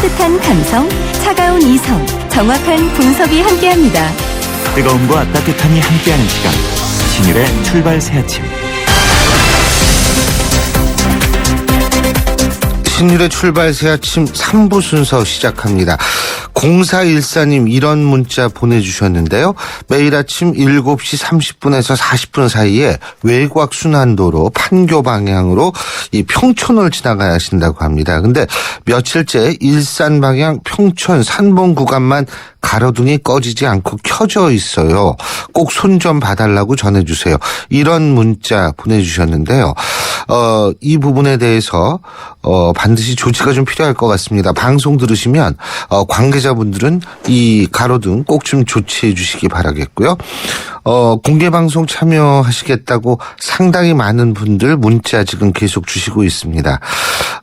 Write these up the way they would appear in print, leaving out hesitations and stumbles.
따뜻한 감성, 차가운 이성, 정확한 분석이 함께합니다. 뜨거움과 따뜻함이 함께하는 시간, 신율의 출발 새 아침. 신율의 출발 새 아침 3부 순서 시작합니다. 0414님 이런 문자 보내주셨는데요. 매일 아침 7시 30분에서 40분 사이에 외곽 순환도로 판교 방향으로 이 평촌을 지나가야 하신다고 합니다. 근데 며칠째 일산 방향 평촌 산봉 구간만 가로등이 꺼지지 않고 켜져 있어요. 꼭 손 좀 봐달라고 전해주세요. 이런 문자 보내주셨는데요. 이 부분에 대해서 반드시 조치가 좀 필요할 것 같습니다. 방송 들으시면 관계자분들은 이 가로등 꼭 좀 조치해 주시기 바라겠고요. 공개방송 참여하시겠다고 상당히 많은 분들 문자 지금 계속 주시고 있습니다.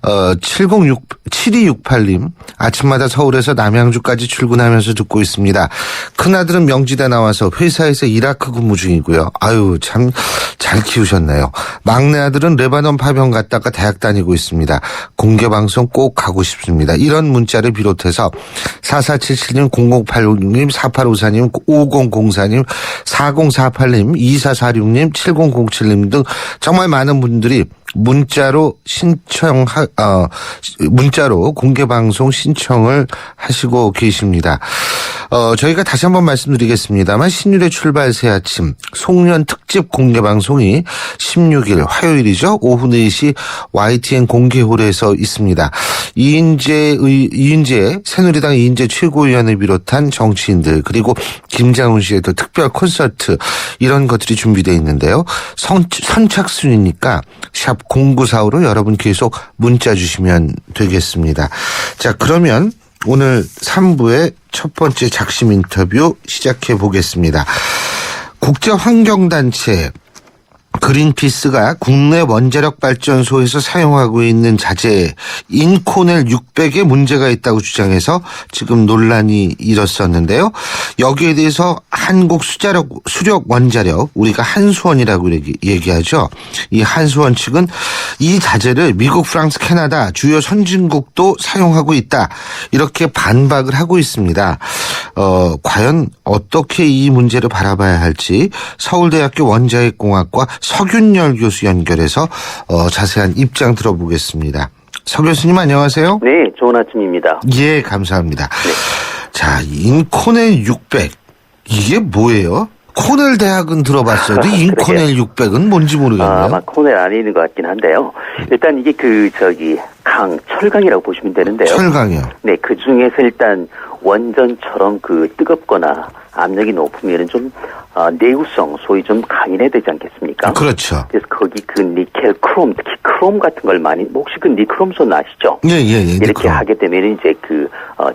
7268님 아침마다 서울에서 남양주까지 출근하면서 듣고 있습니다. 큰아들은 명지대 나와서 회사에서 이라크 근무 중이고요. 아유 참 잘 키우셨네요. 막내 아들은 레바논 파병 갔다가 대학 다니고 있습니다. 공개방송 꼭 가고 싶습니다. 이런 문자를 비롯해서 4477님, 0086님, 4854님, 5004님, 4048님, 2446님, 7007님 등 정말 많은 분들이 문자로 공개방송 신청을 하시고 계십니다. 저희가 다시 한번 말씀드리겠습니다만 신율의 출발 새 아침 송년 특집 공개방송이 16일 화요일이죠. 오후 4시 YTN 공개홀에서 있습니다. 이인재 새누리당 이인재 최고위원을 비롯한 정치인들 그리고 김장훈 씨의 또 특별 콘서트 이런 것들이 준비되어 있는데요. 선착순이니까 샵 0945로 여러분 계속 문자 주시면 되겠습니다. 자, 그러면 오늘 3부의 첫 번째 작심 인터뷰 시작해 보겠습니다. 국제환경단체 그린피스가 국내 원자력 발전소에서 사용하고 있는 자재 인코넬 600에 문제가 있다고 주장해서 지금 논란이 일었었는데요. 여기에 대해서 한국 수력 원자력 우리가 한수원이라고 얘기하죠. 이 한수원 측은 이 자재를 미국, 프랑스, 캐나다 주요 선진국도 사용하고 있다. 이렇게 반박을 하고 있습니다. 과연 어떻게 이 문제를 바라봐야 할지 서울대학교 원자핵공학과 서균열 교수 연결해서 자세한 입장 들어보겠습니다. 서 교수님 안녕하세요. 네, 좋은 아침입니다. 예, 감사합니다. 네. 자, 인코넬 600 이게 뭐예요? 코넬 대학은 들어봤어도 인코넬 600은 뭔지 모르겠네요. 아마 코넬 안에 있는 것 같긴 한데요. 일단 이게 철강이라고 보시면 되는데요. 철강이요. 네, 그 중에서 일단 원전처럼 뜨겁거나 압력이 높으면 좀 내구성, 소위 좀 강인해야 되지 않겠습니까? 그렇죠. 그래서 거기 니켈, 크롬, 특히 크롬 같은 걸 많이, 혹시 니크롬손 아시죠? 예. 이렇게 니크롬. 하게 되면 이제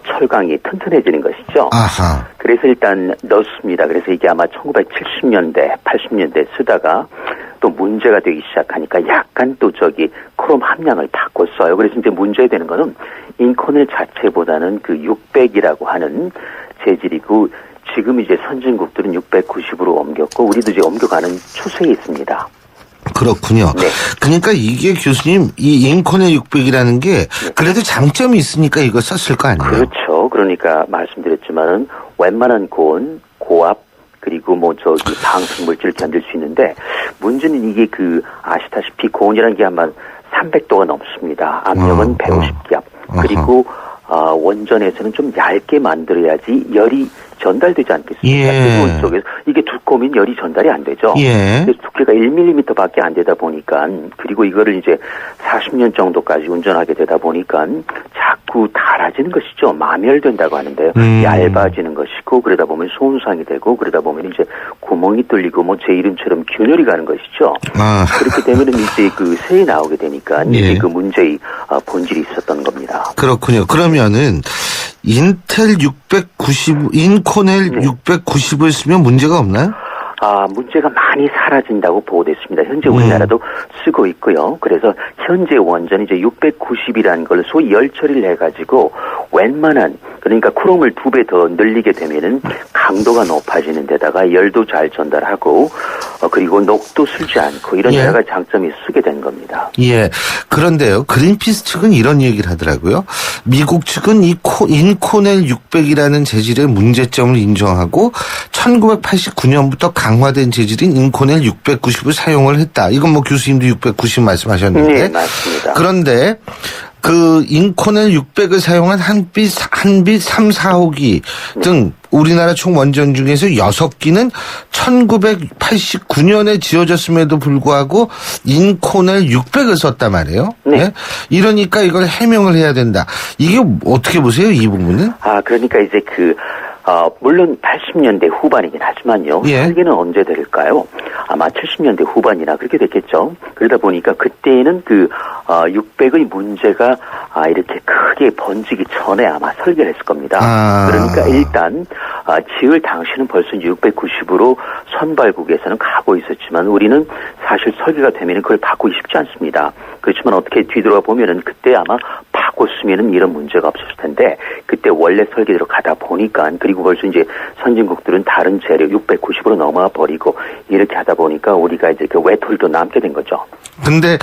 철강이 튼튼해지는 것이죠. 아하. 그래서 일단 넣습니다. 그래서 이게 아마 1970년대, 80년대 쓰다가 또 문제가 되기 시작하니까 약간 크롬 함량을 바꿨어요. 그래서 이제 문제되는 거는 인코넬 자체보다는 600이라고 하는 재질이고 지금 이제 선진국들은 690으로 옮겼고 우리도 이제 옮겨가는 추세에 있습니다. 그렇군요. 네. 그러니까 이게 교수님 이 인코넬 600이라는 게 그래도 장점이 있으니까 이거 썼을 거 아니에요? 그렇죠. 그러니까 말씀드렸지만은 웬만한 고온, 고압 그리고 방수 물질을 견딜 수 있는데 문제는 이게 아시다시피 고온이라는 게 아마 300도가 넘습니다. 압력은 150기압. 그리고 원전에서는 좀 얇게 만들어야지 열이 전달되지 않겠습니까? 뜨거운 쪽에서 이게 두꺼우면 열이 전달이 안 되죠. 예. 그래서 두께가 1mm밖에 안 되다 보니까 그리고 이거를 이제 40년 정도까지 운전하게 되다 보니까 자꾸 닳아지는 것이죠. 마멸된다고 하는데요. 얇아지는 것이고 그러다 보면 손상이 되고 그러다 보면 이제 구멍이 뚫리고 제 이름처럼 균열이 가는 것이죠. 그렇게 되면 이제 새에 나오게 되니까 이게 문제의 본질이 있었던 겁니다. 그렇군요. 그러면은 인코넬 690을 쓰면 문제가 없나요? 문제가 많이 사라진다고 보고됐습니다. 현재 우리나라도 쓰고 있고요. 그래서 현재 원전이 이제 690이라는 걸 소위 열 처리를 해가지고 웬만한 그러니까 크롬을 2배 더 늘리게 되면은 강도가 높아지는 데다가 열도 잘 전달하고 그리고 녹도 쓸지 않고 이런 예. 여러 가지 장점이 쓰게 된 겁니다. 예. 그런데요, 그린피스 측은 이런 얘기를 하더라고요. 미국 측은 이 인코넬 600이라는 재질의 문제점을 인정하고 1989년부터 강화된 재질인 인코넬 690을 사용을 했다. 이건 뭐 교수님도 690 말씀하셨는데. 네, 맞습니다. 그런데 그 인코넬 600을 사용한 한빛 3, 4호기 등 우리나라 총 원전 중에서 6기는 1989년에 지어졌음에도 불구하고 인코넬 600을 썼단 말이에요. 네. 네? 이러니까 이걸 해명을 해야 된다. 이게 어떻게 보세요, 이 부분은? 그러니까 이제 물론 80년대 후반이긴 하지만요. 예. 설계는 언제 될까요? 아마 70년대 후반이나 그렇게 됐겠죠. 그러다 보니까 그때는 600의 문제가 이렇게 크게 번지기 전에 아마 설계를 했을 겁니다. 그러니까 일단 지을 당시는 벌써 690으로 선발국에서는 가고 있었지만 우리는 사실 설계가 되면 그걸 바꾸기 쉽지 않습니다. 그렇지만 어떻게 뒤돌아 보면은 그때 아마 바꿨으면은 이런 문제가 없었을 텐데 그때 원래 설계대로 가다 보니까 그리고 벌써 이제 선진국들은 다른 재료 690으로 넘어와 버리고 이렇게 하다 보니까 우리가 이제 그 외톨이도 남게 된 거죠. 근데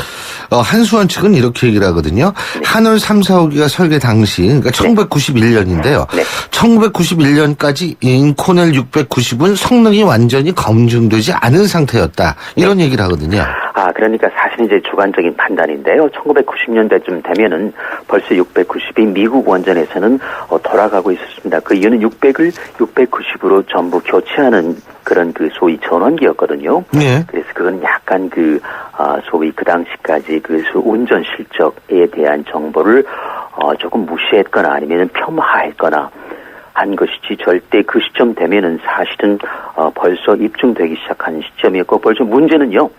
한수원 측은 이렇게 얘기를 하거든요. 네. 한올 3, 4호기가 설계 당시 그러니까 1991년인데요. 네. 1991년까지 인코넬 690은 성능이 완전히 검증되지 않은 상태였다. 이런 얘기를 하거든요. 그러니까 사실 이제 주관적인 판단인데요. 1990년대쯤 되면은 벌써 690이 미국 원전에서는 돌아가고 있었습니다. 그 이유는 600을 690으로 전부 교체하는 그런 소위 전원기였거든요. 네. 그래서 그건 약간 소위 그 당시까지 운전 실적에 대한 정보를 조금 무시했거나 아니면 폄하했거나 한 것이지 절대 그 시점 되면은 사실은 벌써 입증되기 시작한 시점이었고 벌써 문제는요.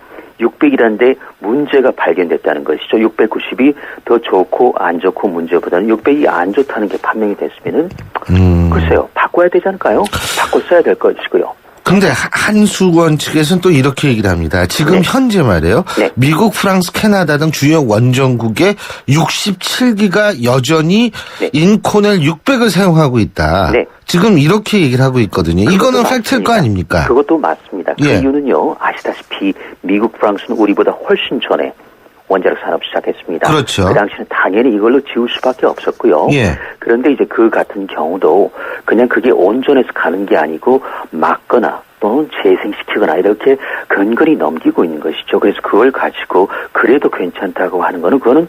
600이라는데 문제가 발견됐다는 것이죠. 690이 더 좋고 안 좋고 문제보다는 600이 안 좋다는 게 판명이 됐으면은 글쎄요. 바꿔야 되지 않을까요? 바꿔 써야 될 것이고요. 근데 한수원 측에서는 또 이렇게 얘기를 합니다. 지금 네. 현재 말이에요. 네. 미국, 프랑스, 캐나다 등 주요 원전국의 67기가 여전히 네. 인코넬 600을 사용하고 있다. 네. 지금 이렇게 얘기를 하고 있거든요. 이거는 그것도 팩트일 거 맞습니다. 아닙니까? 그것도 맞습니다. 그 예. 이유는요. 아시다시피 미국, 프랑스는 우리보다 훨씬 전에 원자력 산업 시작했습니다. 그렇죠. 그 당시는 당연히 이걸로 지울 수밖에 없었고요. 예. 그런데 이제 그 같은 경우도 그냥 그게 온전해서 가는 게 아니고 막거나 또는 재생시키거나 이렇게 근거리 넘기고 있는 것이죠. 그래서 그걸 가지고 그래도 괜찮다고 하는 거는 그거는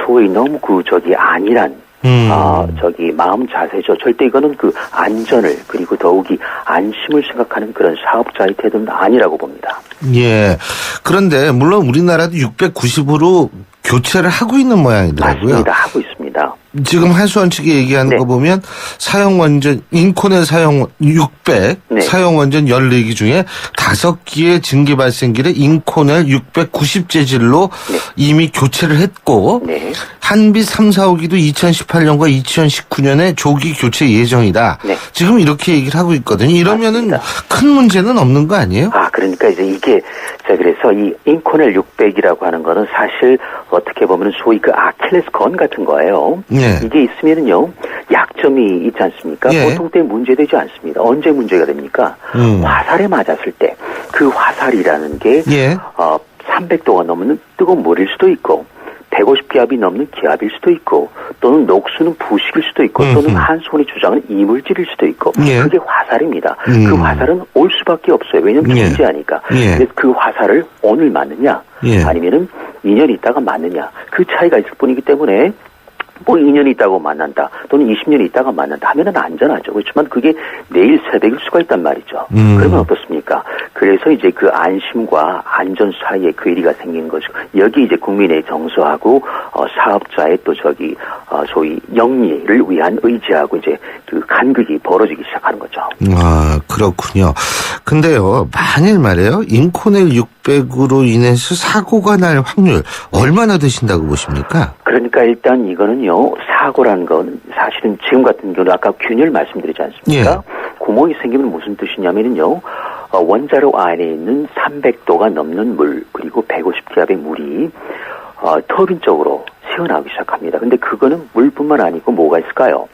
소위 너무 아니란 마음 자세죠. 절대 이거는 안전을 그리고 더욱이 안심을 생각하는 그런 사업자의 태도는 아니라고 봅니다. 예. 그런데 물론 우리나라도 690으로 교체를 하고 있는 모양이더라고요. 맞습니다. 하고 있습니다. 지금 한수원 측이 얘기하는 네. 거 보면 사용 원전 인코넬 사용 600 네. 사용 원전 14기 중에 5기의 증기 발생기를 인코넬 690 재질로 네. 이미 교체를 했고 네. 한빛 3, 4호기도 2018년과 2019년에 조기 교체 예정이다. 네. 지금 이렇게 얘기를 하고 있거든요. 이러면은 맞습니다. 큰 문제는 없는 거 아니에요? 그러니까 이제 이게 그래서 이 인코넬 600이라고 하는 거는 사실 어떻게 보면 소위 아킬레스 건 같은 거예요. 네. 이게 있으면은요 약점이 있지 않습니까? 예. 보통 때 문제되지 않습니다. 언제 문제가 됩니까? 화살에 맞았을 때 그 화살이라는 게 예. 300도가 넘는 뜨거운 물일 수도 있고 150기압이 넘는 기압일 수도 있고 또는 녹수는 부식일 수도 있고 또는 한손이 주장하는 이물질일 수도 있고 예. 그게 화살입니다. 그 화살은 올 수밖에 없어요. 왜냐하면 예. 존재하니까. 예. 그래서 그 화살을 오늘 맞느냐 예. 아니면은 2년 있다가 맞느냐 그 차이가 있을 뿐이기 때문에 뭐 2년 있다고 만난다 또는 20년 있다가 만난다 하면은 안전하죠. 그렇지만 그게 내일 새벽일 수가 있단 말이죠. 그러면 어떻습니까? 그래서 이제 그 안심과 안전 사이에 괴리가 생긴 것이고 여기 이제 국민의 정서하고 사업자의 또 소위 영리를 위한 의지하고 이제 그 간극이 벌어지기 시작하는 거죠. 그렇군요. 근데요, 만일 말이에요, 인코넬 600으로 인해서 사고가 날 확률 얼마나 되신다고 보십니까? 그러니까 일단 이거는요, 사고라는 건 사실은 지금 같은 경우는 아까 균열 말씀드리지 않습니까? 예. 구멍이 생기면 무슨 뜻이냐면요, 원자로 안에 있는 300도가 넘는 물, 그리고 150기압의 물이, 터빈 쪽으로 새어나오기 시작합니다. 근데 그거는 물뿐만 아니고 뭐가 있을까요?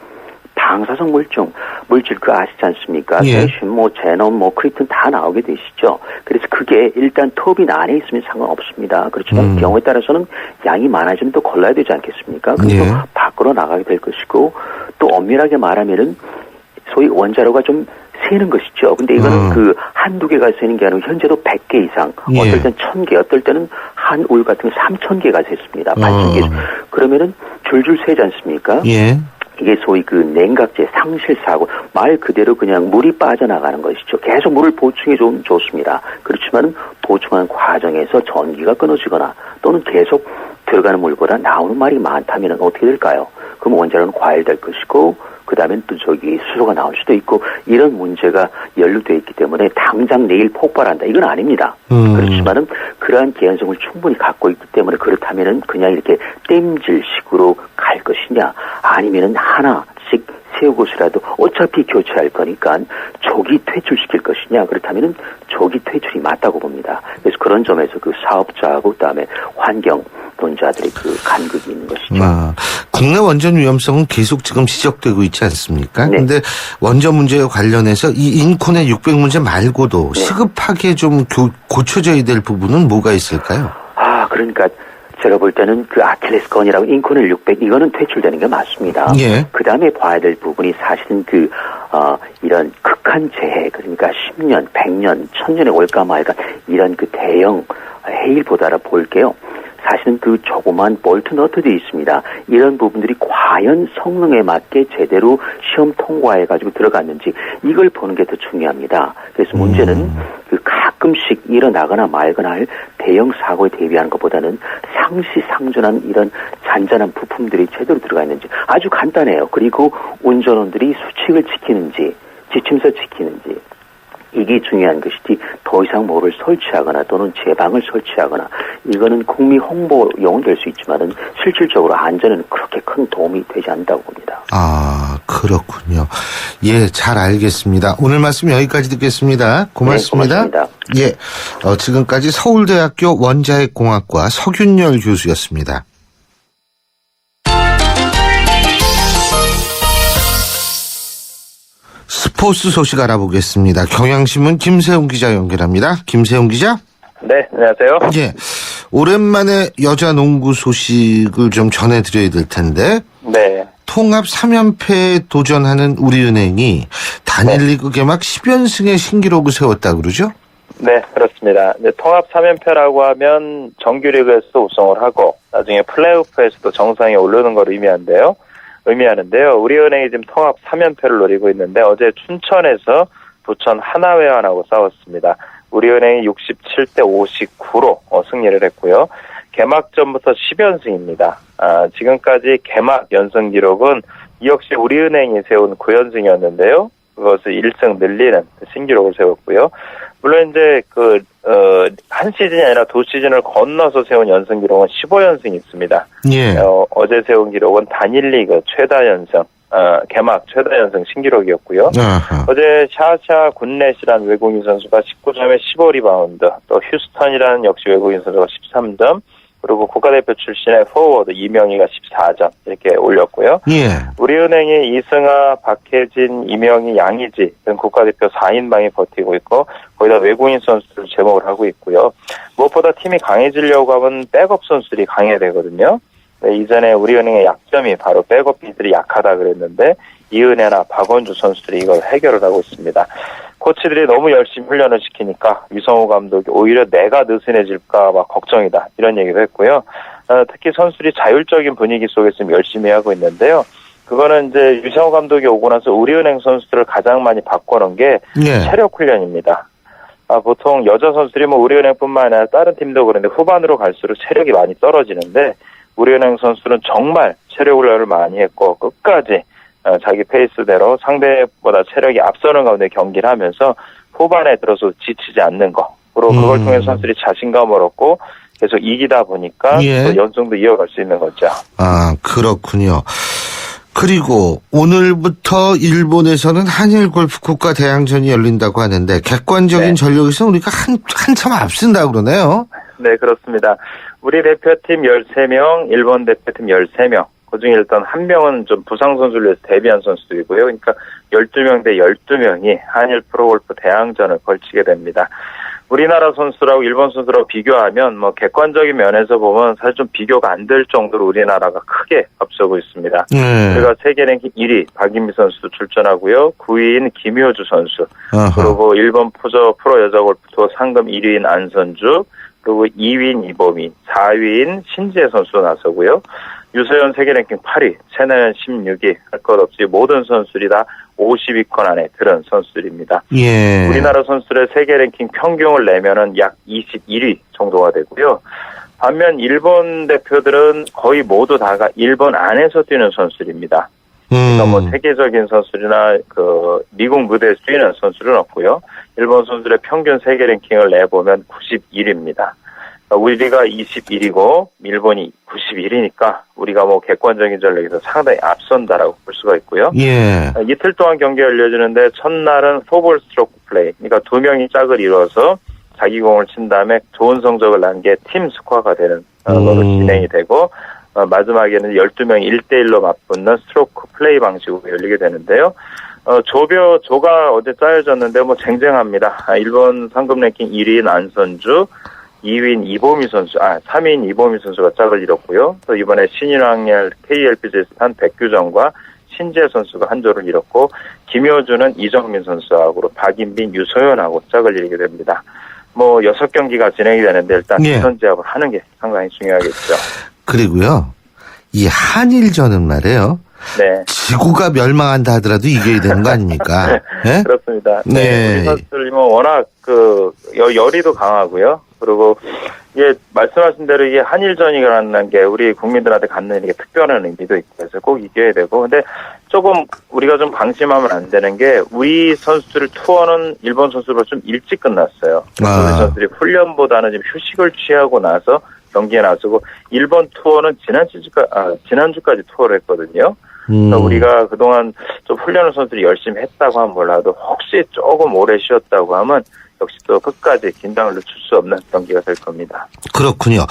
방사성 물질, 물질 그 아시지 않습니까? 예. 대신 제논, 크리틴 다 나오게 되시죠. 그래서 그게 일단 톱인 안에 있으면 상관없습니다. 그렇지만 경우에 따라서는 양이 많아지면 또 골라야 되지 않겠습니까? 그래서 예. 밖으로 나가게 될 것이고 또 엄밀하게 말하면은 소위 원자로가 좀 새는 것이죠. 근데 이거는 그 한두 개가 새는 게 아니고 현재도 100개 이상, 예. 어떨 땐 1000개, 어떨 때는 한 울 같은 게 3000개가 샜습니다. 8000개. 그러면은 줄줄 새지 않습니까? 예. 이게 소위 그 냉각제 상실사고 말 그대로 그냥 물이 빠져나가는 것이죠. 계속 물을 보충해 좀 좋습니다. 그렇지만 보충하는 과정에서 전기가 끊어지거나 또는 계속 들어가는 물보다 나오는 말이 많다면 어떻게 될까요? 그럼 원자로는 과열될 것이고 그 다음엔 또 수소가 나올 수도 있고 이런 문제가 연루되어 있기 때문에 당장 내일 폭발한다. 이건 아닙니다. 그렇지만은 그러한 개연성을 충분히 갖고 있기 때문에 그렇다면은 그냥 이렇게 땜질식으로 갈 것이냐 아니면은 하나씩 세우고서라도 어차피 교체할 거니까 조기 퇴출시킬 것이냐 그렇다면은 조기 퇴출이 맞다고 봅니다. 그래서 그런 점에서 그 사업자하고 그다음에 환경론자들의 그 간극이 있는 것이죠. 국내 원전 위험성은 계속 지금 지적되고 있지 않습니까? 네. 근데 원전 문제와 관련해서 이 인콘의 600 문제 말고도 시급하게 좀 고쳐져야 될 부분은 뭐가 있을까요? 그러니까 제가 볼 때는 그 아킬레스건이라고 인콘을 600 이거는 퇴출되는 게 맞습니다. 예. 그 다음에 봐야 될 부분이 사실은 이런 극한 재해 그러니까 10년, 100년, 1000년에 올까 말까 이런 그 대형 해일보다라 볼게요. 사실은 그 조그만 볼트 너트들이 있습니다. 이런 부분들이 과연 성능에 맞게 제대로 시험 통과해가지고 들어갔는지 이걸 보는 게 더 중요합니다. 그래서 문제는 그 가끔씩 일어나거나 말거나 할 대형 사고에 대비하는 것보다는 상시상존한 이런 잔잔한 부품들이 제대로 들어가 있는지 아주 간단해요. 그리고 운전원들이 수칙을 지키는지 지침서 지키는지 이게 중요한 것이지 더 이상 뭐를 설치하거나 또는 제방을 설치하거나 이거는 국민 홍보용은 될 수 있지만은 실질적으로 안전에는 그렇게 큰 도움이 되지 않는다고 봅니다. 그렇군요. 예, 잘 알겠습니다. 오늘 말씀 여기까지 듣겠습니다. 고맙습니다. 네, 고맙습니다. 예, 지금까지 서울대학교 원자핵공학과 서균열 교수였습니다. 스포츠 소식 알아보겠습니다. 경향신문 김세훈 기자 연결합니다. 김세훈 기자. 네, 안녕하세요. 예, 오랜만에 여자 농구 소식을 좀 전해드려야 될 텐데. 네. 통합 3연패에 도전하는 우리은행이 단일 리그 개막 10연승의 신기록을 세웠다 그러죠? 네, 그렇습니다. 이제 통합 3연패라고 하면 정규리그에서도 우승을 하고 나중에 플레이오프에서도 정상에 오르는 걸 의미하는데요. 우리은행이 지금 통합 3연패를 노리고 있는데 어제 춘천에서 부천 하나회원하고 싸웠습니다. 우리은행이 67대 59로 승리를 했고요. 개막전부터 10연승입니다. 지금까지 개막 연승 기록은 이 역시 우리은행이 세운 9연승이었는데요. 그것을 1승 늘리는 신기록을 세웠고요. 물론 이제 한 시즌이 아니라 두 시즌을 건너서 세운 연승 기록은 15연승이 있습니다. 예. 어제 세운 기록은 단일 리그 최다 연승, 개막 최다 연승 신기록이었고요. 아하. 어제 샤샤 굿넷이라는 외국인 선수가 19점에 15리바운드, 또 휴스턴이라는 역시 외국인 선수가 13점, 그리고 국가대표 출신의 포워드 이명희가 14점 이렇게 올렸고요. 예. 우리은행이 이승아, 박혜진, 이명희, 양의지 등 국가대표 4인방이 버티고 있고 거기다 외국인 선수들 제목을 하고 있고요. 무엇보다 팀이 강해지려고 하면 백업 선수들이 강해야 되거든요. 네, 이전에 우리은행의 약점이 바로 백업비들이 약하다 그랬는데 이은혜나 박원주 선수들이 이걸 해결을 하고 있습니다. 코치들이 너무 열심히 훈련을 시키니까 유성호 감독이 오히려 내가 느슨해질까 봐 걱정이다 이런 얘기도 했고요. 특히 선수들이 자율적인 분위기 속에서 열심히 하고 있는데요. 그거는 이제 유성호 감독이 오고 나서 우리은행 선수들을 가장 많이 바꿔놓은 게 예. 체력 훈련입니다. 보통 여자 선수들이 우리은행뿐만 아니라 다른 팀도 그런데 후반으로 갈수록 체력이 많이 떨어지는데 우리은행 선수들은 정말 체력 훈련을 많이 했고 끝까지 자기 페이스대로 상대보다 체력이 앞서는 가운데 경기를 하면서 후반에 들어서 지치지 않는 거. 그리고 그걸 통해서 선수들이 자신감을 얻고 계속 이기다 보니까 예. 또 연승도 이어갈 수 있는 거죠. 그렇군요. 그리고 오늘부터 일본에서는 한일 골프 국가 대항전이 열린다고 하는데 객관적인 네. 전력에서 우리가 한참 앞선다고 그러네요. 네, 그렇습니다. 우리 대표팀 13명, 일본 대표팀 13명, 그중에 일단 한 명은 좀 부상 선수를 위해서 데뷔한 선수이고요. 그러니까 12명 대 12명이 한일 프로골프 대항전을 걸치게 됩니다. 우리나라 선수라고 일본 선수라고 비교하면 뭐 객관적인 면에서 보면 사실 좀 비교가 안 될 정도로 우리나라가 크게 앞서고 있습니다. 우리가 세계 랭킹 1위 박인비 선수도 출전하고요. 9위인 김효주 선수, 그리고 일본 프로 여자 골프 투어 상금 1위인 안선주, 그리고 2위인 이범희, 4위인 신지혜 선수도 나서고요. 유소연 세계 랭킹 8위, 최나연 16위, 할 것 없이 모든 선수들이 다 50위권 안에 들은 선수들입니다. 예. 우리나라 선수들의 세계 랭킹 평균을 내면은 약 21위 정도가 되고요. 반면 일본 대표들은 거의 모두 다가 일본 안에서 뛰는 선수들입니다. 그러니까 뭐 세계적인 선수들이나 그 미국 무대에서 뛰는 선수는 없고요. 일본 선수들의 평균 세계 랭킹을 내보면 91위입니다. 우리가 21위고 일본이 91위니까 우리가 뭐 객관적인 전력에서 상당히 앞선다라고 볼 수가 있고요. 예. 이틀 동안 경기가 열려지는데 첫날은 4볼 스트로크 플레이, 그러니까 두 명이 짝을 이뤄서 자기 공을 친 다음에 좋은 성적을 난 게 팀 스코어가 되는 거로 진행이 되고 마지막에는 12명이 1대1로 맞붙는 스트로크 플레이 방식으로 열리게 되는데요. 조가 어제 짜여졌는데 뭐 쟁쟁합니다. 일본 상금 랭킹 1위인 안선주, 2위인 이보미 선수, 3위인 이보미 선수가 짝을 이뤘고요. 또 이번에 신인왕열 KLPGA에서 탄 백규정과 신재 선수가 한 조를 이뤘고, 김효주는 이정민 선수하고 박인빈, 유소연하고 짝을 이루게 됩니다. 뭐 6경기가 진행이 되는데 일단 선제압을 하는 게 상당히 중요하겠죠. 그리고요, 이 한일전은 말이에요. 네. 지구가 멸망한다 하더라도 이겨야 되는 거 아닙니까? 네? 그렇습니다. 네. 우리 선수들이 뭐 워낙 열의도 강하고요. 그리고 이게 말씀하신 대로 이게 한일전이라는 게 우리 국민들한테 갖는 이게 특별한 의미도 있고 해서 꼭 이겨야 되고, 근데 조금 우리가 좀 방심하면 안 되는 게 우리 선수들 투어는 일본 선수로 좀 일찍 끝났어요. 우리 선수들이 훈련보다는 좀 휴식을 취하고 나서 경기에 나서고, 일본 투어는 지난주까지 투어를 했거든요. 그러니까 우리가 그동안 좀 훈련을 선수들이 열심히 했다고 하면 몰라도 혹시 조금 오래 쉬었다고 하면 역시 또 끝까지 긴장을 늦출 수 없는 경기가 될 겁니다. 그렇군요.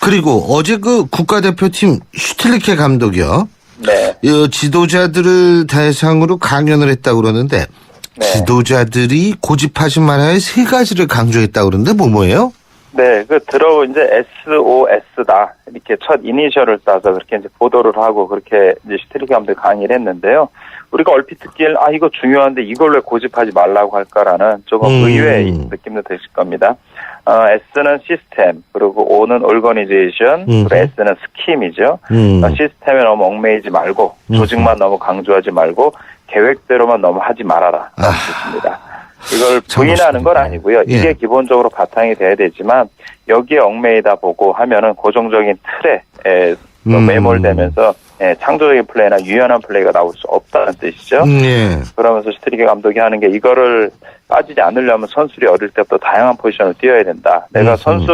그리고 어제 그 국가대표팀 슈틸리케 감독이요. 네. 지도자들을 대상으로 강연을 했다고 그러는데, 네. 지도자들이 고집하신 만화의 3가지를 강조했다고 그러는데 뭐예요? 네, 이제 SOS다. 이렇게 첫 이니셜을 따서 그렇게 이제 보도를 하고 그렇게 이제 슈틸리케 감독이 강의를 했는데요. 우리가 얼핏 듣기에는 이거 중요한데 이걸 왜 고집하지 말라고 할까라는 조금 의외의 느낌도 드실 겁니다. S는 시스템, 그리고 O는 오르거니제이션, 그리고 S는 스킴이죠. 시스템에 너무 얽매이지 말고, 조직만 너무 강조하지 말고, 계획대로만 너무 하지 말아라. 라는 뜻입니다. 이걸 부인하는 건 아니고요. 이게 기본적으로 바탕이 돼야 되지만, 여기에 얽매이다 보고 하면은 고정적인 틀에 매몰되면서 창조적인 플레이나 유연한 플레이가 나올 수 없다는 뜻이죠. 그러면서 슈틸리케 감독이 하는 게, 이거를 빠지지 않으려면 선수들이 어릴 때부터 다양한 포지션을 뛰어야 된다. 내가 성인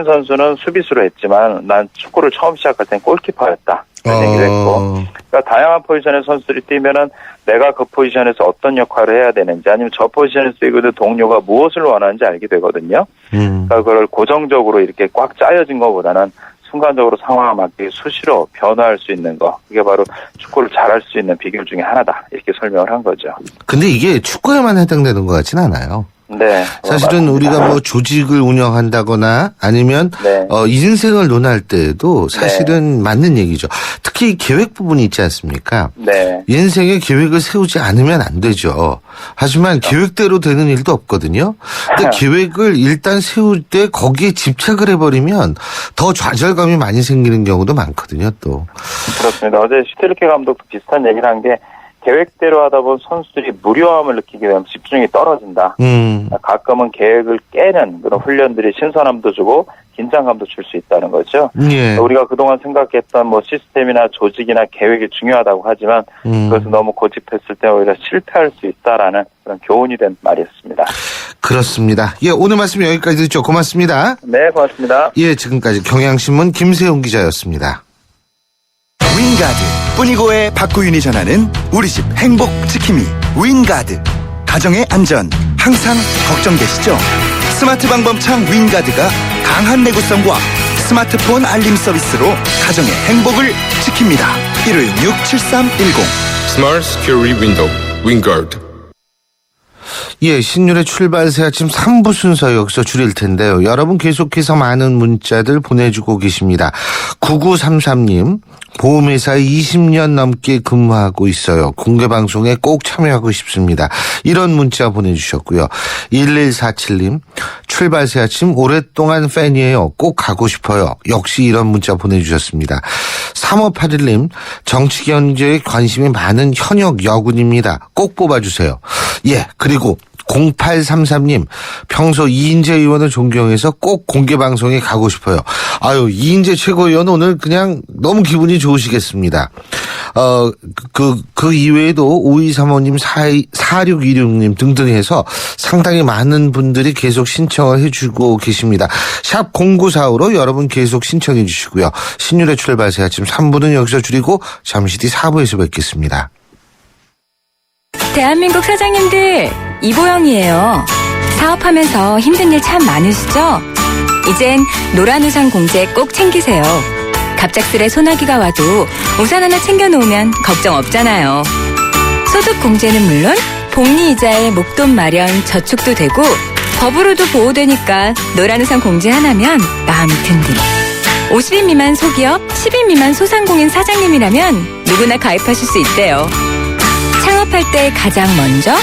선수는 수비수로 했지만 난 축구를 처음 시작할 땐 골키퍼였다. 그런 얘기를 했고, 그러니까 다양한 포지션의 선수들이 뛰면은 내가 그 포지션에서 어떤 역할을 해야 되는지, 아니면 저 포지션에서 뛰고 있는 동료가 무엇을 원하는지 알게 되거든요. 그러니까 그걸 고정적으로 이렇게 꽉 짜여진 것보다는 순간적으로 상황에 맞게 수시로 변화할 수 있는 거, 그게 바로 축구를 잘할 수 있는 비결 중에 하나다, 이렇게 설명을 한 거죠. 근데 이게 축구에만 해당되는 것 같진 않아요. 네. 사실은 맞습니다. 우리가 뭐 조직을 운영한다거나 아니면 인생을 논할 때에도 사실은 맞는 얘기죠. 특히 계획 부분이 있지 않습니까? 네. 인생에 계획을 세우지 않으면 안 되죠. 하지만 계획대로 되는 일도 없거든요. 근데 계획을 일단 세울 때 거기에 집착을 해버리면 더 좌절감이 많이 생기는 경우도 많거든요, 또. 그렇습니다. 어제 슈틸리케 감독도 비슷한 얘기를 한 게, 계획대로 하다 보면 선수들이 무료함을 느끼게 되면 집중이 떨어진다. 가끔은 계획을 깨는 그런 훈련들이 신선함도 주고 긴장감도 줄 수 있다는 거죠. 우리가 그동안 생각했던 뭐 시스템이나 조직이나 계획이 중요하다고 하지만 그것을 너무 고집했을 때 오히려 실패할 수 있다라는 그런 교훈이 된 말이었습니다. 그렇습니다. 오늘 말씀 여기까지 듣죠. 고맙습니다. 네, 고맙습니다. 지금까지 경향신문 김세용 기자였습니다. 윙가드 뿌니고의 박구윤이 전하는 우리집 행복지킴이 윙가드. 가정의 안전 항상 걱정되시죠? 스마트 방범창 윙가드가 강한 내구성과 스마트폰 알림 서비스로 가정의 행복을 지킵니다. 1566-7310 Smart Security Window, WinGuard. 예, 신율의 출발 새 아침 3부 순서 여기서 줄일 텐데요. 여러분 계속해서 많은 문자들 보내주고 계십니다. 9933님, 보험회사에 20년 넘게 근무하고 있어요. 공개방송에 꼭 참여하고 싶습니다. 이런 문자 보내주셨고요. 1147님, 출발 새 아침 오랫동안 팬이에요. 꼭 가고 싶어요. 역시 이런 문자 보내주셨습니다. 3581님, 정치 경제에 관심이 많은 현역 여군입니다. 꼭 뽑아주세요. 예, 그리고 0833님, 평소 이인재 의원을 존경해서 꼭 공개방송에 가고 싶어요. 아유, 이인재 최고위원 오늘 그냥 너무 기분이 좋으시겠습니다. 그 이외에도 5235님, 4626님 등등 해서 상당히 많은 분들이 계속 신청을 해주고 계십니다. 샵 0945로 여러분 계속 신청해 주시고요. 신율의 출발 새 아침 3부는 여기서 줄이고 잠시 뒤 4부에서 뵙겠습니다. 대한민국 사장님들, 이보영이에요. 사업하면서 힘든 일 참 많으시죠? 이젠 노란 우산 공제 꼭 챙기세요. 갑작스레 소나기가 와도 우산 하나 챙겨놓으면 걱정 없잖아요. 소득 공제는 물론 복리 이자에 목돈 마련 저축도 되고 법으로도 보호되니까 노란 우산 공제 하나면 마음이 든든. 50인 미만 소기업, 10인 미만 소상공인 사장님이라면 누구나 가입하실 수 있대요. 창업할 때 가장 먼저,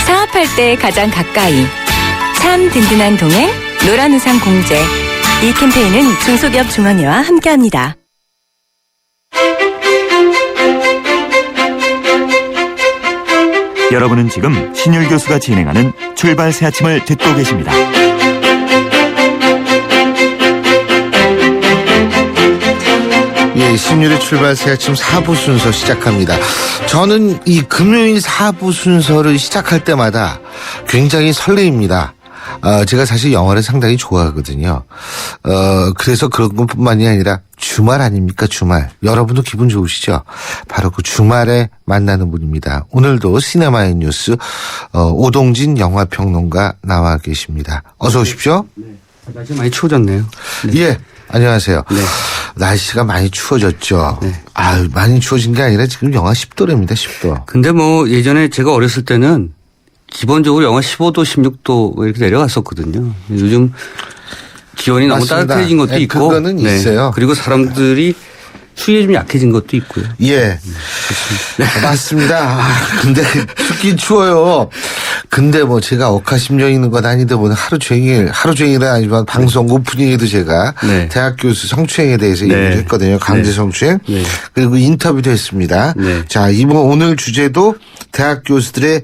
사업할 때 가장 가까이. 참 든든한 동행, 노란 우산 공제. 이 캠페인은 중소기업중앙회와 함께합니다. 여러분은 지금 신율 교수가 진행하는 출발 새 아침을 듣고 계십니다. 예, 신율의 출발 새 아침 4부 순서 시작합니다. 저는 이 금요일 4부 순서를 시작할 때마다 굉장히 설레입니다. 제가 사실 영화를 상당히 좋아하거든요. 그래서 그런 것뿐만이 아니라 주말 아닙니까, 주말. 여러분도 기분 좋으시죠? 바로 그 주말에 만나는 분입니다. 오늘도 시네마의 뉴스 오동진 영화평론가 나와 계십니다. 어서 오십시오. 네. 날씨 많이 추워졌네요. 네. 예, 안녕하세요. 네. 날씨가 많이 추워졌죠. 네. 많이 추워진 게 아니라 지금 영하 10도랍니다, 10도. 근데 뭐 예전에 제가 어렸을 때는 기본적으로 영하 15도, 16도 이렇게 내려갔었거든요. 요즘 기온이 너무 맞습니다. 따뜻해진 것도 네, 있고. 그거는 있어요. 그리고 사람들이 추위에 좀 약해진 것도 있고요. 예. 맞습니다. 근데 춥긴 추워요. 근데 뭐 제가 억하심정 있는 건 아닌데 뭐 하루 종일은 아니지만 방송 오프닝에도 제가 네. 대학 교수 성추행에 대해서 네. 얘기를 했거든요. 강제 네. 성추행. 네. 그리고 인터뷰도 했습니다. 네. 자, 오늘 주제도 대학 교수들의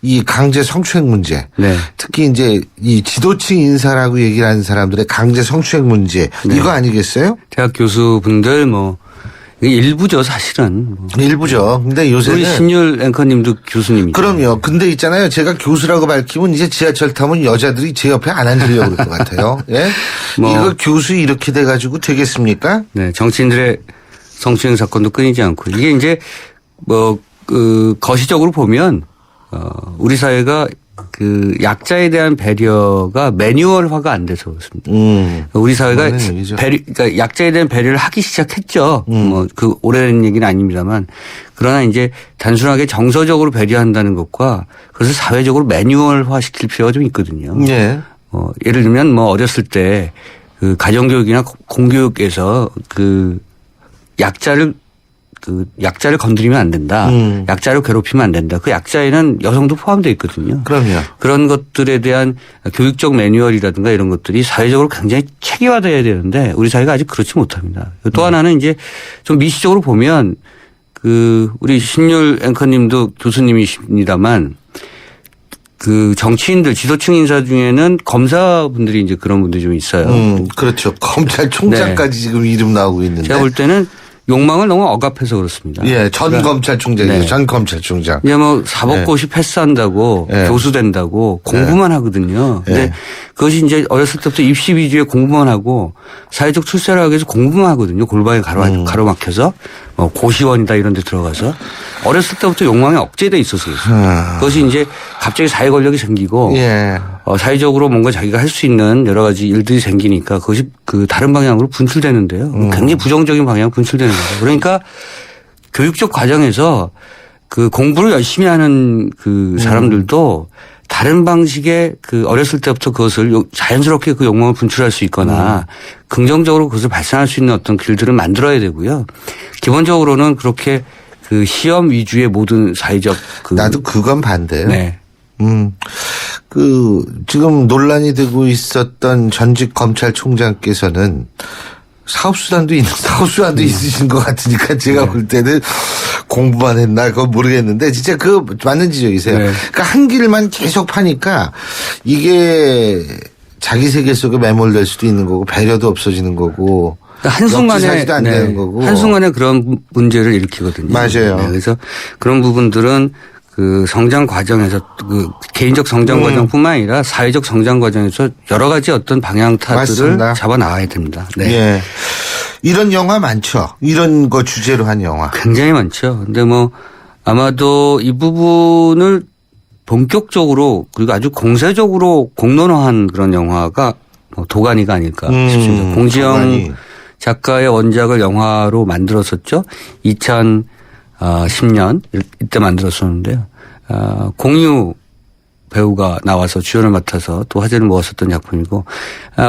이 강제 성추행 문제. 네. 특히 이제 이 지도층 인사라고 얘기를 하는 사람들의 강제 성추행 문제. 네. 이거 아니겠어요? 대학 교수분들 뭐 이게 일부죠, 사실은. 뭐. 일부죠. 근데 요새는 우리 신율 앵커님도 교수님이죠. 그럼요. 근데 있잖아요. 제가 교수라고 밝히면 이제 지하철 타면 여자들이 제 옆에 안 앉으려고 그럴 것 같아요. 예? 뭐. 이거 교수 이렇게 돼가지고 되겠습니까? 네, 정치인들의 성추행 사건도 끊이지 않고 이게 이제 뭐 거시적으로 보면 우리 사회가 그 약자에 대한 배려가 매뉴얼화가 안 돼서 그렇습니다. 우리 사회가 그러니까 약자에 대한 배려를 하기 시작했죠. 뭐 그 오래된 얘기는 아닙니다만 그러나 이제 단순하게 정서적으로 배려한다는 것과 그것을 사회적으로 매뉴얼화 시킬 필요가 좀 있거든요. 네. 예를 들면 뭐 어렸을 때 그 가정교육이나 공교육에서 그 약자를 건드리면 안 된다. 약자를 괴롭히면 안 된다. 그 약자에는 여성도 포함되어 있거든요. 그럼요. 그런 것들에 대한 교육적 매뉴얼이라든가 이런 것들이 사회적으로 굉장히 체계화돼야 되는데 우리 사회가 아직 그렇지 못합니다. 또 하나는 이제 좀 미시적으로 보면 그 우리 신율 앵커님도 교수님이십니다만 그 정치인들 지도층 인사 중에는 검사분들이 이제 그런 분들이 좀 있어요. 그렇죠. 검찰총장까지 네. 지금 이름 나오고 있는데. 제가 볼 때는 욕망을 너무 억압해서 그렇습니다. 예, 전 그러니까 검찰총장이죠. 네. 전 검찰총장. 이제 뭐 사법고시 패스한다고 네. 교수 된다고 공부만 하거든요. 근데 네. 그것이 이제 어렸을 때부터 입시 위주의 공부만 하고 사회적 출세를 하기 위해서 공부만 하거든요. 골방에 가로막혀서. 고시원이다 이런 데 들어가서 어렸을 때부터 욕망이 억제돼 있었어요. 그것이 이제 갑자기 사회 권력이 생기고 예. 사회적으로 뭔가 자기가 할 수 있는 여러 가지 일들이 생기니까 그것이 그 다른 방향으로 분출되는데요. 굉장히 부정적인 방향으로 분출되는 거죠. 그러니까 교육적 과정에서 그 공부를 열심히 하는 그 사람들도 다른 방식의 그 어렸을 때부터 그것을 자연스럽게 그 욕망을 분출할 수 있거나 긍정적으로 그것을 발산할 수 있는 어떤 길들을 만들어야 되고요. 기본적으로는 그렇게 그 시험 위주의 모든 사회적 나도 그건 반대예요. 네. 지금 논란이 되고 있었던 전직 검찰총장께서는 사업수단도 있으신 것 같으니까 제가 볼 때는 공부만 했나 그건 모르겠는데 진짜 그 맞는 지적이세요. 네. 그러니까 한 길만 계속 파니까 이게 자기 세계 속에 매몰될 수도 있는 거고 배려도 없어지는 거고 한순간에 안 되는 거고. 한순간에 그런 문제를 일으키거든요. 맞아요. 네, 그래서 그런 부분들은 그 성장 과정에서 그 개인적 성장 과정뿐만 아니라 사회적 성장 과정에서 여러 가지 어떤 방향타들을 맞습니다. 잡아 나가야 됩니다. 네. 예. 이런 영화 많죠. 이런 거 주제로 한 영화. 굉장히 많죠. 근데 뭐 아마도 이 부분을 본격적으로 그리고 아주 공세적으로 공론화한 그런 영화가 도가니가 아닐까 싶습니다. 공지영 도가니. 작가의 원작을 영화로 만들었었죠. 2010년 이때 만들었었는데요. 공유 배우가 나와서 주연을 맡아서 또 화제를 모았었던 작품이고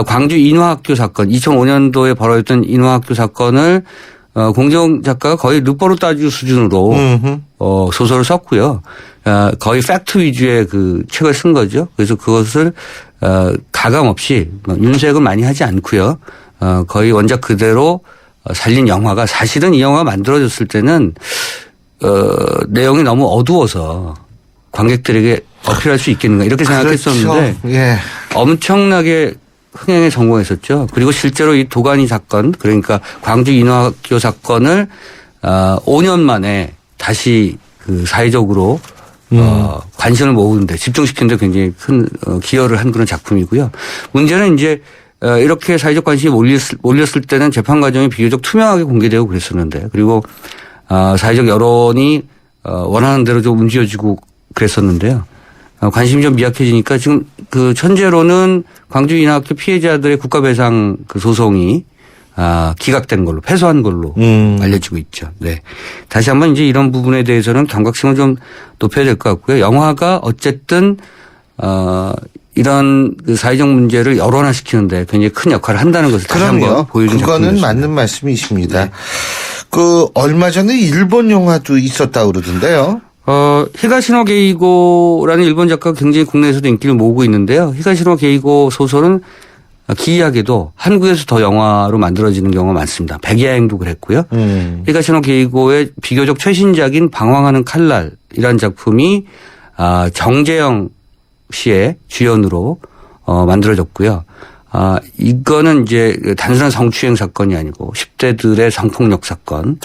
광주 인화학교 사건 2005년도에 벌어졌던 인화학교 사건을 공지영 작가가 거의 르포르 따주 수준으로 소설을 썼고요. 거의 팩트 위주의 그 책을 쓴 거죠. 그래서 그것을 가감 없이 윤색은 많이 하지 않고요. 거의 원작 그대로 살린 영화가 사실은 이 영화가 만들어졌을 때는 내용이 너무 어두워서 관객들에게 어필할 수 있겠는가 이렇게 생각했었는데 그렇죠. 예. 엄청나게 흥행에 성공했었죠. 그리고 실제로 이 도가니 사건 그러니까 광주 인화학교 사건을 5년 만에 다시 그 사회적으로 관심을 모으는데 집중시키는데 굉장히 큰 기여를 한 그런 작품이고요. 문제는 이제 이렇게 사회적 관심이 몰렸을 때는 재판 과정이 비교적 투명하게 공개되고 그랬었는데 그리고 사회적 여론이 원하는 대로 좀 움직여지고 그랬었는데요. 관심이 좀 미약해지니까 지금 그 현재로는 광주 인하학교 피해자들의 국가배상 그 소송이 기각된 걸로 패소한 걸로 알려지고 있죠. 네. 다시 한번 이제 이런 부분에 대해서는 경각심을 좀 높여야 될 것 같고요. 영화가 어쨌든 이런 그 사회적 문제를 여론화시키는데 굉장히 큰 역할을 한다는 것을 다시 한번 보여준 작품이었습니다. 그거는 맞는 말씀이십니다. 네. 그 얼마 전에 일본 영화도 있었다고 그러던데요. 히가시노 게이고라는 일본 작가가 굉장히 국내에서도 인기를 모으고 있는데요. 히가시노 게이고 소설은 기이하게도 한국에서 더 영화로 만들어지는 경우가 많습니다. 백야행도 그랬고요. 히가시노 게이고의 비교적 최신작인 방황하는 칼날이라는 작품이 정재영 씨의 주연으로 만들어졌고요. 이거는 이제 단순한 성추행 사건이 아니고 10대들의 성폭력 사건을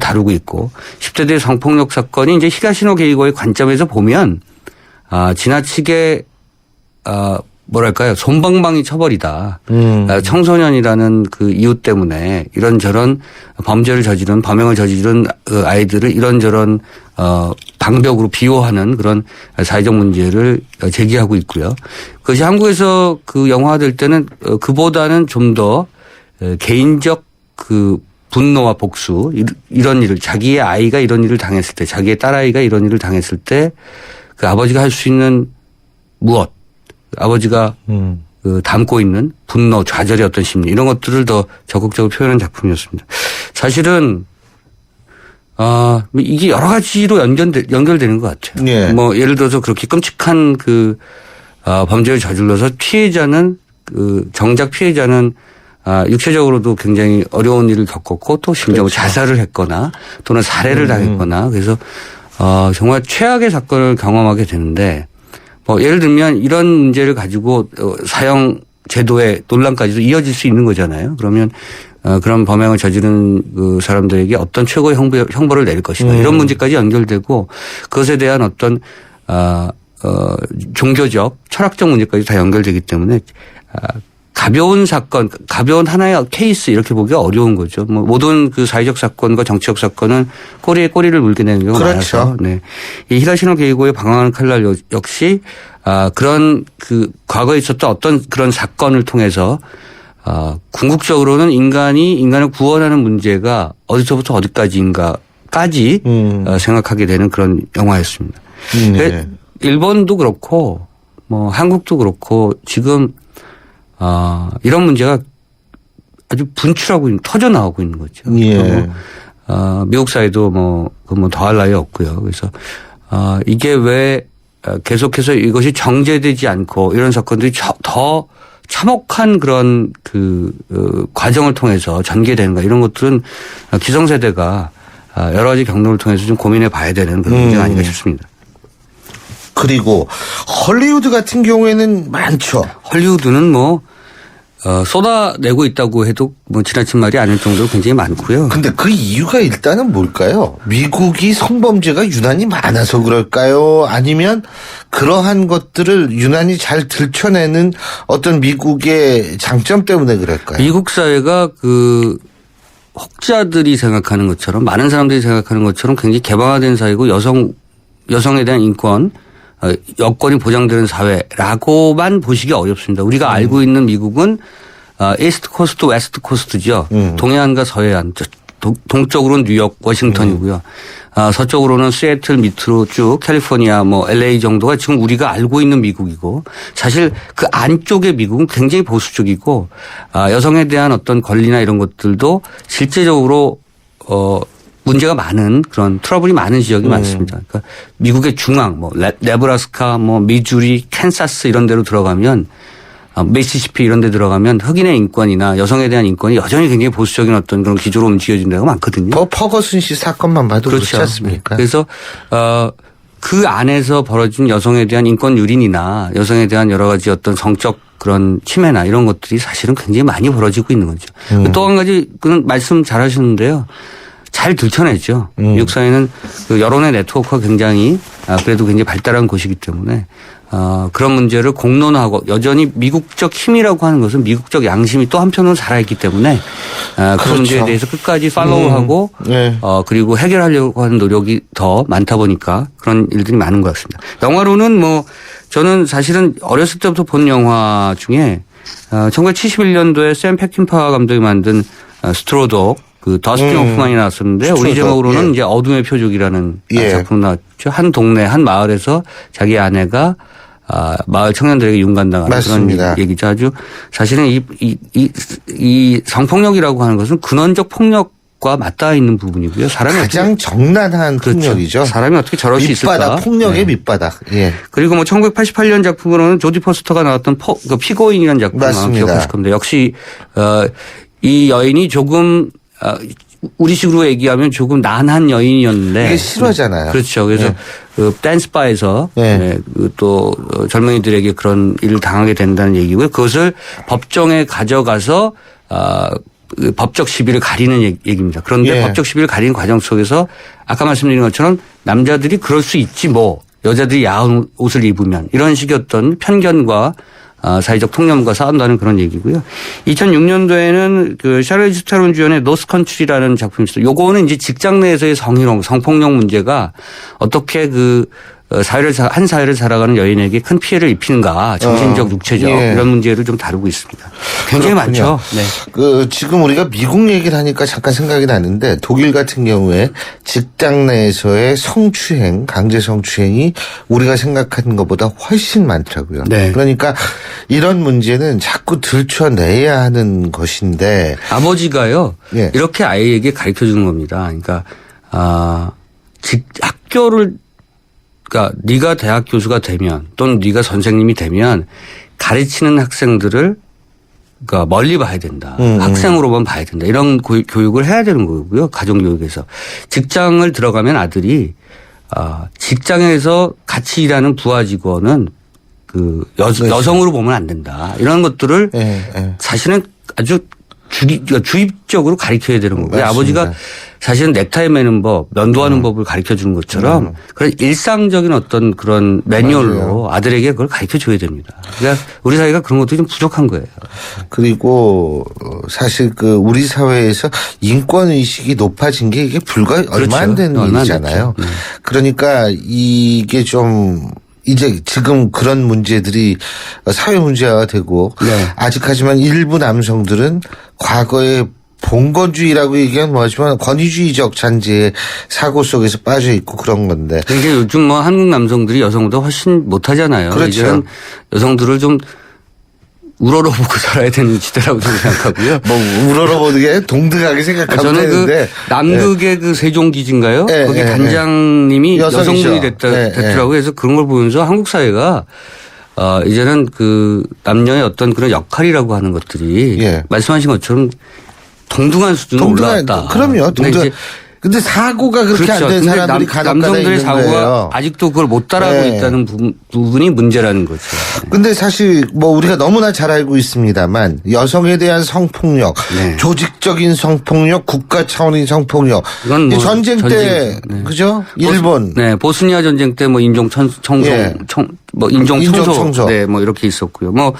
다루고 있고 10대들의 성폭력 사건이 이제 히가시노 게이고의 관점에서 보면 지나치게 뭐랄까요 솜방망이 처벌이다. 청소년이라는 그 이유 때문에 이런저런 범죄를 저지른 범행을 저지른 아이들을 이런저런 방벽으로 비호하는 그런 사회적 문제를 제기하고 있고요. 그것이 한국에서 그 영화화될 때는 그보다는 좀 더 개인적 그 분노와 복수 이런 일을 자기의 아이가 이런 일을 당했을 때 자기의 딸아이가 이런 일을 당했을 때 그 아버지가 할 수 있는 무엇 아버지가 그 담고 있는 분노, 좌절의 어떤 심리 이런 것들을 더 적극적으로 표현한 작품이었습니다. 사실은 이게 여러 가지로 연결되는 것 같아요. 예. 뭐 예를 들어서 그렇게 끔찍한 그 범죄를 저질러서 피해자는 그 정작 피해자는 육체적으로도 굉장히 어려운 일을 겪었고 또 심지어 그렇죠. 자살을 했거나 또는 살해를 당했거나 그래서 정말 최악의 사건을 경험하게 되는데 뭐 예를 들면 이런 문제를 가지고 사형 제도의 논란까지도 이어질 수 있는 거잖아요. 그러면 그런 범행을 저지른 그 사람들에게 어떤 최고의 형벌을 내릴 것인가 이런 문제까지 연결되고 그것에 대한 어떤 종교적 철학적 문제까지 다 연결되기 때문에 가벼운 사건, 가벼운 하나의 케이스 이렇게 보기가 어려운 거죠. 뭐 모든 그 사회적 사건과 정치적 사건은 꼬리에 꼬리를 물게 되는 경우가 그렇죠. 많아서. 네. 이 히라시마 계기고의 방황하는 칼날 역시 그런 그 과거에 있었던 어떤 그런 사건을 통해서 궁극적으로는 인간을 구원하는 문제가 어디서부터 어디까지인가까지 생각하게 되는 그런 영화였습니다. 네. 일본도 그렇고 뭐 한국도 그렇고 지금 이런 문제가 아주 분출하고 터져 나오고 있는 거죠. 예. 미국 사회도 뭐 더할 나위 없고요. 그래서 이게 왜 계속해서 이것이 정제되지 않고 이런 사건들이 더 참혹한 그런 과정을 통해서 전개되는가 이런 것들은 기성세대가 여러 가지 경로를 통해서 좀 고민해 봐야 되는 그런 문제가 아닌가 싶습니다. 그리고 헐리우드 같은 경우에는 많죠. 헐리우드는 쏟아내고 있다고 해도 지나친 말이 아닐 정도로 굉장히 많고요. 근데 그 이유가 일단은 뭘까요? 미국이 성범죄가 유난히 많아서 그럴까요? 아니면 그러한 것들을 유난히 잘 들춰내는 어떤 미국의 장점 때문에 그럴까요? 미국 사회가 혹자들이 생각하는 것처럼 많은 사람들이 생각하는 것처럼 굉장히 개방화된 사회고 여성에 대한 인권 여건이 보장되는 사회라고만 보시기 어렵습니다. 우리가 알고 있는 미국은 이스트 코스트, 웨스트 코스트죠. 동해안과 서해안. 동쪽으로는 뉴욕, 워싱턴이고요. 서쪽으로는 시애틀 밑으로 쭉 캘리포니아, LA 정도가 지금 우리가 알고 있는 미국이고 사실 그 안쪽의 미국은 굉장히 보수적이고 여성에 대한 어떤 권리나 이런 것들도 실제적으로 문제가 많은 그런 트러블이 많은 지역이 많습니다. 그러니까 미국의 중앙, 네브라스카, 미주리, 캔사스 이런 데로 들어가면 미시시피 이런 데 들어가면 흑인의 인권이나 여성에 대한 인권이 여전히 굉장히 보수적인 어떤 그런 기조로 움직여진 데가 많거든요. 퍼거슨 씨 사건만 봐도 그렇지 않습니까? 그래서 그 안에서 벌어진 여성에 대한 인권 유린이나 여성에 대한 여러 가지 어떤 성적 그런 침해나 이런 것들이 사실은 굉장히 많이 벌어지고 있는 거죠. 또 한 가지 그런 말씀 잘 하셨는데요. 잘 들춰내죠. 미국 사회는 그 여론의 네트워크가 굉장히 그래도 굉장히 발달한 곳이기 때문에 그런 문제를 공론화하고 여전히 미국적 힘이라고 하는 것은 미국적 양심이 또 한편으로 살아있기 때문에 그런 그렇죠. 문제에 대해서 끝까지 팔로우하고 네. 그리고 해결하려고 하는 노력이 더 많다 보니까 그런 일들이 많은 것 같습니다. 영화로는 저는 사실은 어렸을 때부터 본 영화 중에 1971년도에 샘 페킨파 감독이 만든 스트로독 더스틴 호프만이 나왔었는데 우리 제목으로는 이제 어둠의 표적이라는 작품 나왔죠. 한 동네 한 마을에서 자기 아내가 마을 청년들에게 윤간당하는 맞습니다. 그런 얘기죠. 아주 사실은 이 성폭력이라고 하는 것은 근원적 폭력과 맞닿아 있는 부분이고요. 사람이 가장 정난한 폭력이죠. 사람이 어떻게 저럴 수 있을까? 밑바닥 폭력의 밑바닥. 예. 그리고 1988년 작품으로는 조디 포스터가 나왔던 피고인이라는 작품을 기억하실 겁니다. 역시 이 여인이 조금 우리식으로 얘기하면 조금 난한 여인이었는데 이게 실화잖아요. 그렇죠. 그래서 댄스바에서 또 젊은이들에게 그런 일을 당하게 된다는 얘기고요. 그것을 법정에 가져가서 법적 시비를 가리는 얘기입니다. 그런데 법적 시비를 가리는 과정 속에서 아까 말씀드린 것처럼 남자들이 그럴 수 있지 여자들이 야한 옷을 입으면 이런 식의 어떤 편견과 사회적 통념과 싸운다는 그런 얘기고요. 2006년도에는 그 샤를리즈 테론 주연의 노스 컨트리라는 작품이 있어요. 요거는 이제 직장 내에서의 성폭력 문제가 어떻게 한 사회를 살아가는 여인에게 큰 피해를 입히는가, 정신적, 육체적 이런 문제를 좀 다루고 있습니다. 굉장히 그렇군요. 많죠. 네. 지금 우리가 미국 얘기를 하니까 잠깐 생각이 나는데 독일 같은 경우에 직장 내에서의 성추행, 강제 성추행이 우리가 생각하는 것보다 훨씬 많더라고요. 네. 그러니까 이런 문제는 자꾸 들춰내야 하는 것인데 아버지가요. 이렇게 아이에게 가르쳐 주는 겁니다. 그러니까 학교를 그러니까 네가 대학 교수가 되면 또는 네가 선생님이 되면 가르치는 학생들을 그러니까 멀리 봐야 된다. 학생으로만 봐야 된다. 이런 교육을 해야 되는 거고요. 가정교육에서. 직장을 들어가면 아들이 직장에서 같이 일하는 부하 직원은 여성으로 보면 안 된다. 이런 것들을 사실은 아주 주입적으로 가르쳐야 되는 거고요. 맞습니다. 아버지가 사실은 넥타이 매는 법, 면도하는 법을 가르쳐 주는 것처럼 그런 일상적인 어떤 그런 매뉴얼로 맞아요. 아들에게 그걸 가르쳐 줘야 됩니다. 그러니까 우리 사회가 그런 것도 좀 부족한 거예요. 그리고 사실 그 우리 사회에서 인권 의식이 높아진 게 이게 불과 얼마 안 되는 얼마 안 일이잖아요. 됐죠. 그러니까 이게 좀 이제 지금 그런 문제들이 사회 문제가 되고 네. 아직 하지만 일부 남성들은 과거에 봉건주의라고 얘기하면 뭐하지만 권위주의적 잔재의 사고 속에서 빠져 있고 그런 건데. 그러니까 요즘 뭐 한국 남성들이 여성보다 훨씬 못하잖아요. 그렇죠. 이제는 여성들을 좀 우러러보고 살아야 되는 시대라고 저는 생각하고요. 뭐 우러러보게 동등하게 생각하면 저는 되는데. 그 남극의 그 세종기지인가요? 예, 거기 예, 단장님이 여성이죠. 여성분이 예, 됐더라고요. 그래서 그런 걸 보면서 한국 사회가 이제는 그 남녀의 어떤 그런 역할이라고 하는 것들이 예. 말씀하신 것처럼 동등한 수준으로 올라왔다. 그럼요. 근데 이제 근데 사고가 그렇게 그렇죠. 안 된 근데 사람들이 간혹가다 남성들의 있는 사고가 거예요. 아직도 그걸 못 따라하고 네. 있다는 부분이 문제라는 거죠. 근데 사실 뭐 우리가 너무나 잘 알고 있습니다만 여성에 대한 성폭력, 네. 조직적인 성폭력, 국가 차원의 성폭력. 이건 뭐 이 전쟁 때 네. 그죠? 일본. 네, 보스니아 전쟁 때 뭐 인종 청소, 예. 인종 청소, 청소. 네, 뭐 이렇게 있었고요. 뭐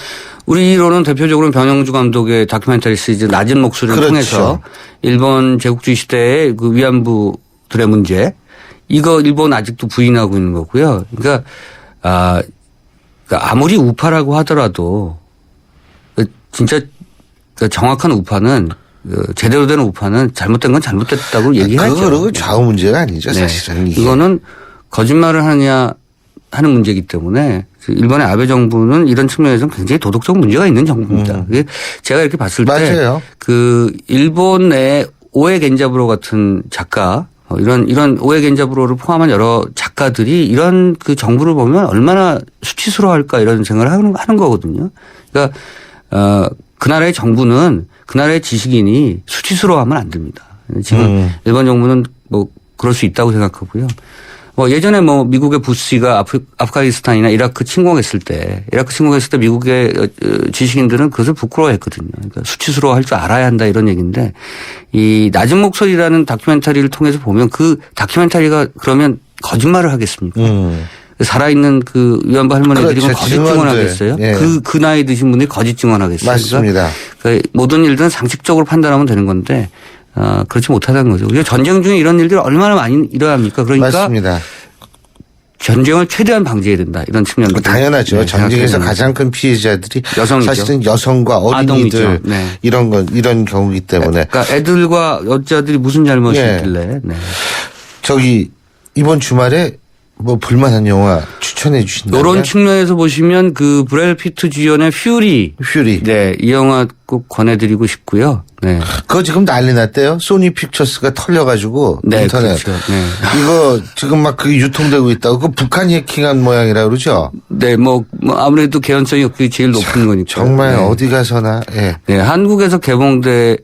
우리로는 대표적으로 변영주 감독의 다큐멘터리 시리즈 낮은 목소리를 그렇죠. 통해서 일본 제국주의 시대의 그 위안부들의 문제, 이거 일본 아직도 부인하고 있는 거고요. 그러니까 아무리 우파라고 하더라도 진짜 정확한 우파는 제대로 된 우파는 잘못된 건 잘못됐다고 얘기하죠. 그거 좌우 문제가 아니죠, 네. 사실은. 이게. 이거는 거짓말을 하느냐 하는 문제이기 때문에 일본의 아베 정부는 이런 측면에서는 굉장히 도덕적 문제가 있는 정부입니다. 그게 제가 이렇게 봤을 때 맞아요. 그 일본의 오에 겐자부로 같은 작가 이런 오에 겐자부로를 포함한 여러 작가들이 이런 그 정부를 보면 얼마나 수치스러워할까 이런 생각을 하는 거거든요. 그러니까 그 나라의 정부는 그 나라의 지식인이 수치스러워하면 안 됩니다. 지금 일본 정부는 뭐 그럴 수 있다고 생각하고요. 뭐 예전에 뭐 미국의 부시가 아프가니스탄이나 이라크 침공했을 때 미국의 지식인들은 그것을 부끄러워했거든요. 그러니까 수치스러워할 줄 알아야 한다 이런 얘기인데 이 낮은 목소리라는 다큐멘터리를 통해서 보면 그 다큐멘터리가 그러면 거짓말을 하겠습니까? 살아있는 그 위안부 할머니들이 그렇죠. 거짓 증언들. 증언하겠어요? 예. 그 나이 드신 분들이 거짓 증언하겠어요? 맞습니다. 그러니까 모든 일들은 상식적으로 판단하면 되는 건데 그렇지 못하다는 거죠. 그리고 전쟁 중에 이런 일들이 얼마나 많이 일어납니까? 그러니까 맞습니다. 전쟁을 최대한 방지해야 된다. 이런 측면도 당연하죠. 네, 전쟁에서 생각해야 가장 큰 피해자들이 여성이죠. 사실은 여성과 어린이들 아동이죠. 네. 이런 경우이기 때문에 그러니까 애들과 여자들이 무슨 잘못이 예. 있길래. 네. 저기 이번 주말에 뭐 볼만한 영화 추천해 주신다면 이런 측면에서 보시면 그 브래드 피트 주연의 퓨리. 네. 이 영화 꼭 권해드리고 싶고요. 네. 그거 지금 난리 났대요. 소니 픽처스가 털려가지고 네. 인터넷 그렇죠. 네. 이거 지금 막 그게 유통되고 있다고. 그 북한이 해킹한 모양이라 그러죠. 네. 뭐 아무래도 개연성이 그게 제일 높은 거니까. 정말 네. 어디 가서나 예. 네. 한국에서 개봉돼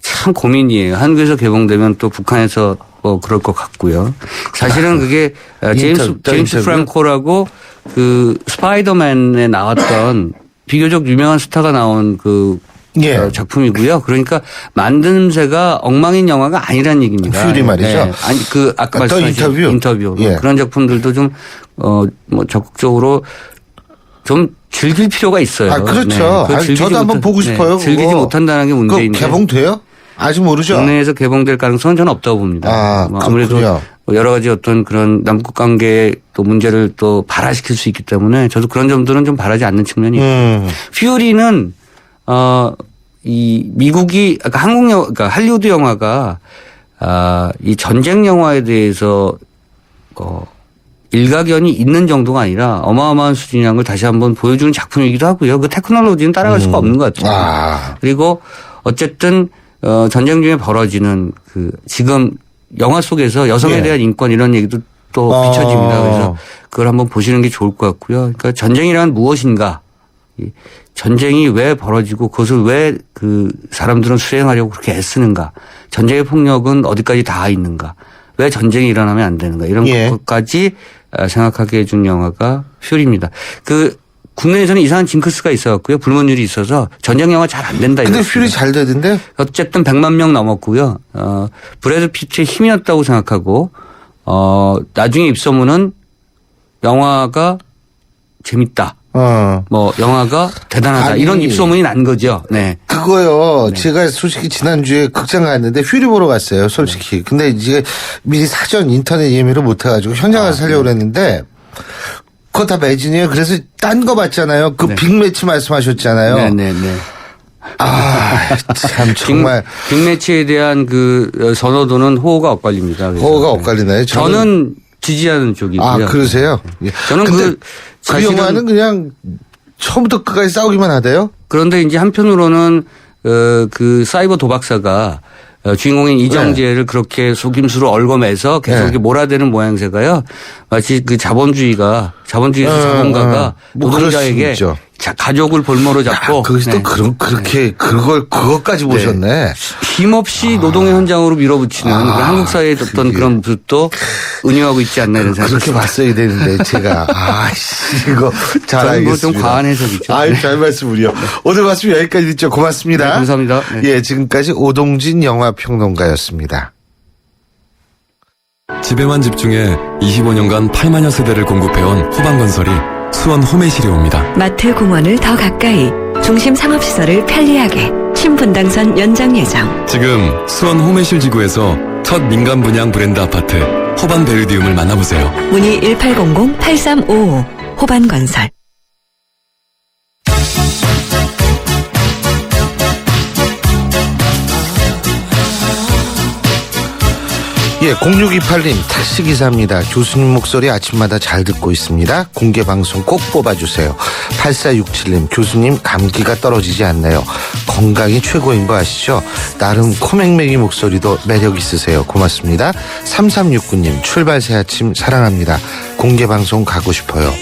참 고민이에요. 한국에서 개봉되면 또 북한에서 뭐 그럴 것 같고요. 사실은 그게 제임스 인터뷰? 프랑코라고 그 스파이더맨에 나왔던 비교적 유명한 스타가 나온 그 예. 작품이고요. 그러니까 만듦새가 엉망인 영화가 아니란 얘기입니다. 퓨리 말이죠. 네. 아니 그 아까 더 말씀하신 인터뷰 예. 그런 작품들도 좀 뭐 적극적으로 좀 즐길 필요가 있어요. 아 그렇죠. 그거 아니, 즐기지 저도 한번 보고 싶어요. 네. 즐기지 그거. 못한다는 게 문제인데. 그거 개봉돼요? 아직 모르죠. 국내에서 개봉될 가능성은 저는 없다고 봅니다. 아, 뭐 아무래도 그렇군요. 여러 가지 어떤 그런 남북 관계의 또 문제를 또 발화시킬 수 있기 때문에 저도 그런 점들은 좀 바라지 않는 측면이 있고. 퓨리는 이 미국이 아까 그러니까 할리우드 영화가 이 전쟁 영화에 대해서 일가견이 있는 정도가 아니라 어마어마한 수준이라는 걸 다시 한번 보여주는 작품이기도 하고요. 그 테크놀로지는 따라갈 수가 없는 것 같아요. 아. 그리고 어쨌든 전쟁 중에 벌어지는 그 지금 영화 속에서 여성에 예. 대한 인권 이런 얘기도 또 비춰집니다. 그래서 그걸 한번 보시는 게 좋을 것 같고요. 그러니까 전쟁이란 무엇인가? 이 전쟁이 왜 벌어지고 그것을 왜 그 사람들은 수행하려고 그렇게 애쓰는가? 전쟁의 폭력은 어디까지 닿아 있는가? 왜 전쟁이 일어나면 안 되는가? 이런 예. 것까지 생각하게 해준 영화가 퓨리입니다. 그 국내에서는 이상한 징크스가 있어갖고요. 불문율이 있어서 전쟁 영화 잘 안 된다. 근데 이랬습니다. 퓨리 잘 되던데? 어쨌든 100만 명 넘었고요. 브래드 피트의 힘이었다고 생각하고 나중에 입소문은 영화가 재밌다. 뭐 영화가 대단하다. 아니, 이런 입소문이 난 거죠. 네. 그거요. 제가 솔직히 지난주에 극장 갔는데 퓨리 보러 갔어요. 솔직히. 근데 이제 미리 사전 인터넷 예매를 못 해가지고 현장 가서 살려고 그랬는데 그거 다 매진이에요. 그래서 딴 거 봤잖아요. 그 네. 빅매치 말씀하셨잖아요. 네네네. 참 정말 빅매치에 대한 그 선호도는 호가 엇갈립니다. 그래서. 호가 엇갈리나요? 저는 지지하는 쪽이고요. 아, 그러세요? 예. 저는 근데 그 사실은 영화는 그냥 처음부터 끝까지 싸우기만 하대요? 그런데 이제 한편으로는 그 사이버 도박사가 주인공인 이정재를 그렇게 속임수로 얽어매서 계속 네. 이렇게 몰아대는 모양새가요. 마치 그 자본주의에서 자본가가 뭐 노동자에게 그럴 수 있죠. 가족을 볼모로 잡고 거기서 또 그렇게 그것까지 보셨네. 힘없이 노동의 현장으로 밀어붙이는 그런 한국 사회의 어떤 그런 모습도 은유하고 있지 않나 이런 생각이 그렇게 봤어야 되는데 제가 이거 잘 저는 알겠습니다. 뭐좀 과한 해석이죠. 아유, 잘 말씀을요. 오늘 말씀 여기까지 듣죠. 고맙습니다. 네, 감사합니다. 네. 예, 지금까지 오동진 영화평론가였습니다. 집에만 집중해 25년간 8만여 세대를 공급해온 호반건설이 수원 홈의실에 옵니다. 마트 공원을 더 가까이, 중심 상업시설을 편리하게, 신분당선 연장 예정. 지금 수원 홈의실 지구에서 첫 민간 분양 브랜드 아파트 호반 베르디움을 만나보세요. 문의 1800-8355 호반건설. 예, 0628님 택시기사입니다. 교수님 목소리 아침마다 잘 듣고 있습니다. 공개방송 꼭 뽑아주세요. 8467님 교수님 감기가 떨어지지 않나요? 건강이 최고인 거 아시죠? 나름 코맹맹이 목소리도 매력 있으세요. 고맙습니다. 3369님 출발 새 아침 사랑합니다. 공개방송 가고 싶어요.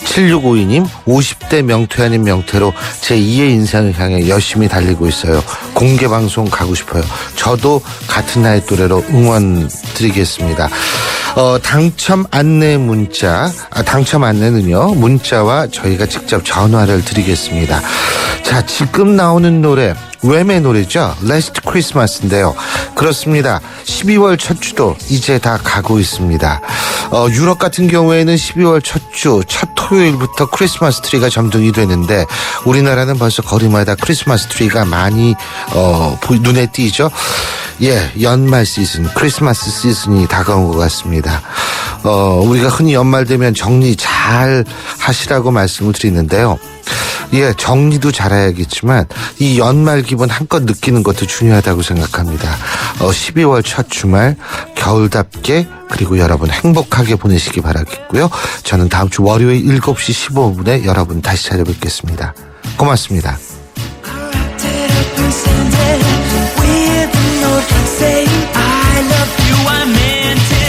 7652님 50대 명퇴 아닌 명퇴로 제2의 인생을 향해 열심히 달리고 있어요. 공개방송 가고 싶어요. 저도 같은 나이 또래로 응원 드리겠습니다. 당첨 안내 문자, 당첨 안내는요 문자와 저희가 직접 전화를 드리겠습니다. 자, 지금 나오는 노래 웸의 노래죠. Last Christmas인데요. 그렇습니다. 12월 첫 주도 이제 다 가고 있습니다. 유럽 같은 경우에는 12월 첫 주, 첫 토요일부터 크리스마스 트리가 점등이 되는데 우리나라는 벌써 거리마다 크리스마스 트리가 많이 눈에 띄죠. 예, 연말 시즌, 크리스마스 시즌이 다가온 것 같습니다. 우리가 흔히 연말 되면 정리 잘 하시라고 말씀을 드리는데요. 예, 정리도 잘해야겠지만 이 연말 기분 한껏 느끼는 것도 중요하다고 생각합니다. 12월 첫 주말 겨울답게 그리고 여러분 행복하게 보내시기 바라겠고요. 저는 다음 주 월요일 7시 15분에 여러분 다시 찾아뵙겠습니다. 고맙습니다. saying I love you, I meant it.